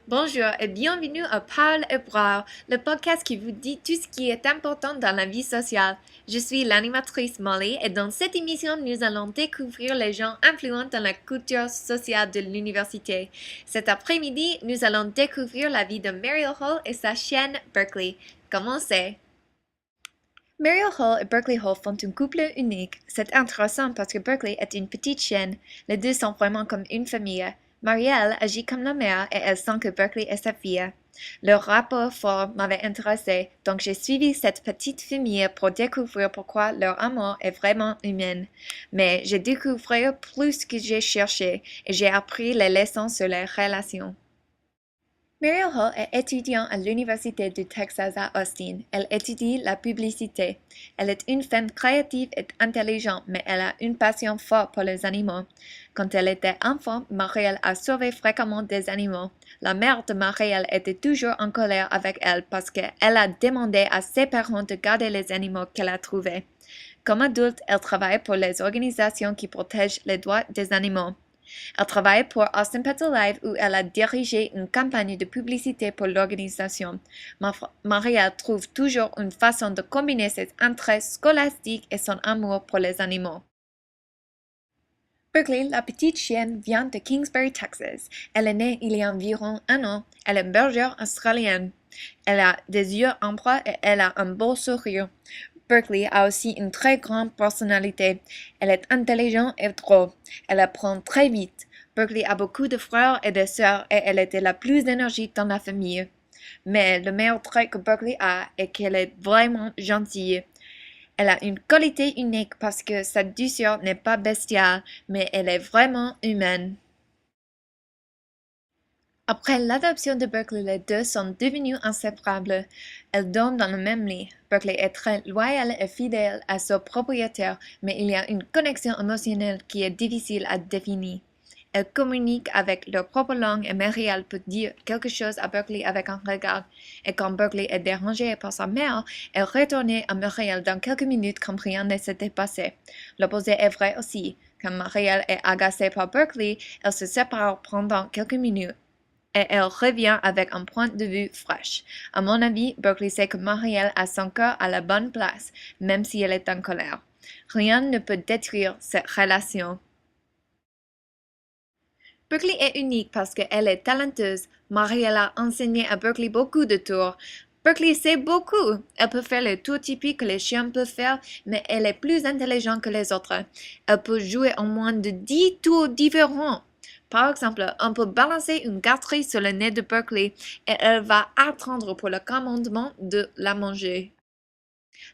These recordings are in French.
Bonjour et bienvenue à Parle et Braille, le podcast qui vous dit tout ce qui est important dans la vie sociale. Je suis l'animatrice Molly et dans cette émission, nous allons découvrir les gens influents dans la culture sociale de l'université. Cet après-midi, nous allons découvrir la vie de Mariel Hall et sa chaîne Berkeley. Commencez! Mariel Hall et Berkeley Hall font un couple unique. C'est intéressant parce que Berkeley est une petite chaîne. Les deux sont vraiment comme une famille. Mariel agit comme la mère et elle sent que Berkeley est sa fille. Leur rapport fort m'avait intéressé, donc j'ai suivi cette petite famille pour découvrir pourquoi leur amour est vraiment humain. Mais j'ai découvert plus que j'ai cherché et j'ai appris les leçons sur les relations. Mariel Hall est étudiante à l'Université du Texas à Austin. Elle étudie la publicité. Elle est une femme créative et intelligente, mais elle a une passion forte pour les animaux. Quand elle était enfant, Mariel a sauvé fréquemment des animaux. La mère de Mariel était toujours en colère avec elle parce qu'elle a demandé à ses parents de garder les animaux qu'elle a trouvés. Comme adulte, elle travaille pour les organisations qui protègent les droits des animaux. Elle travaille pour Austin Pets Alive où elle a dirigé une campagne de publicité pour l'organisation. Marielle trouve toujours une façon de combiner ses intérêts scolastiques et son amour pour les animaux. Berkeley, la petite chienne, vient de Kingsbury, Texas. Elle est née il y a environ un an. Elle est bergère australienne. Elle a des yeux amples et elle a un beau sourire. Berkeley a aussi une très grande personnalité. Elle est intelligente et drôle. Elle apprend très vite. Berkeley a beaucoup de frères et de sœurs et elle était la plus énergique dans la famille. Mais le meilleur trait que Berkeley a est qu'elle est vraiment gentille. Elle a une qualité unique parce que sa douceur n'est pas bestiale, mais elle est vraiment humaine. Après l'adoption de Berkeley, les deux sont devenus inséparables. Elles dorment dans le même lit. Berkeley est très loyale et fidèle à son propriétaire, mais il y a une connexion émotionnelle qui est difficile à définir. Elles communiquent avec leur propre langue et Mariel peut dire quelque chose à Berkeley avec un regard. Et quand Berkeley est dérangée par sa mère, elle retourne à Mariel dans quelques minutes comme rien ne s'était passé. L'opposé est vrai aussi. Quand Mariel est agacée par Berkeley, elle se sépare pendant quelques minutes. Et elle revient avec un point de vue fraîche. À mon avis, Berkeley sait que Mariel a son cœur à la bonne place, même si elle est en colère. Rien ne peut détruire cette relation. Berkeley est unique parce qu'elle est talenteuse. Mariel a enseigné à Berkeley beaucoup de tours. Berkeley sait beaucoup. Elle peut faire les tours typiques que les chiens peuvent faire, mais elle est plus intelligente que les autres. Elle peut jouer en moins de 10 tours différents. Par exemple, on peut balancer une gâterie sur le nez de Berkeley et elle va attendre pour le commandement de la manger.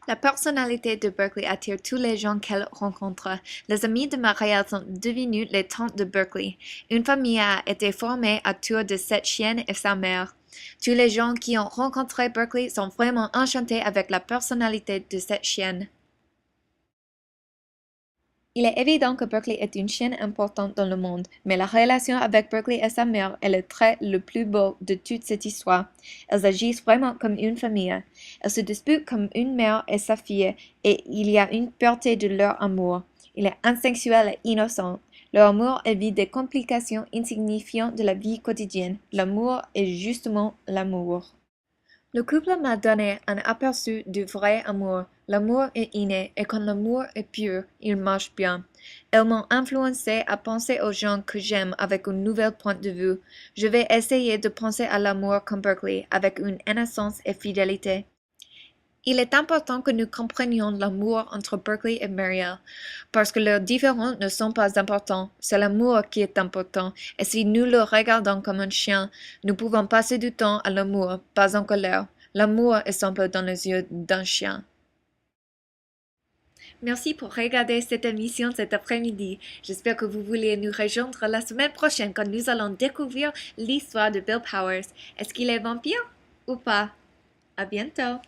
La personnalité de Berkeley attire tous les gens qu'elle rencontre. Les amis de Marielle sont devenus les tantes de Berkeley. Une famille a été formée autour de cette chienne et sa mère. Tous les gens qui ont rencontré Berkeley sont vraiment enchantés avec la personnalité de cette chienne. Il est évident que Berkeley est une chienne importante dans le monde, mais la relation avec Berkeley et sa mère est le trait le plus beau de toute cette histoire. Elles agissent vraiment comme une famille. Elles se disputent comme une mère et sa fille, et il y a une pureté de leur amour. Il est instinctuel et innocent. Leur amour évite des complications insignifiantes de la vie quotidienne. L'amour est justement l'amour. Le couple m'a donné un aperçu du vrai amour. L'amour est inné et quand l'amour est pur, il marche bien. Elles m'ont influencé à penser aux gens que j'aime avec un nouvel point de vue. Je vais essayer de penser à l'amour comme Berkeley, avec une innocence et fidélité. Il est important que nous comprenions l'amour entre Berkeley et Mariel, parce que leurs différends ne sont pas importants, c'est l'amour qui est important, et si nous le regardons comme un chien, nous pouvons passer du temps à l'amour, pas en colère. L'amour est simple dans les yeux d'un chien. Merci pour regarder cette émission cet après-midi. J'espère que vous voulez nous rejoindre la semaine prochaine quand nous allons découvrir l'histoire de Bill Powers. Est-ce qu'il est vampire ou pas? À bientôt!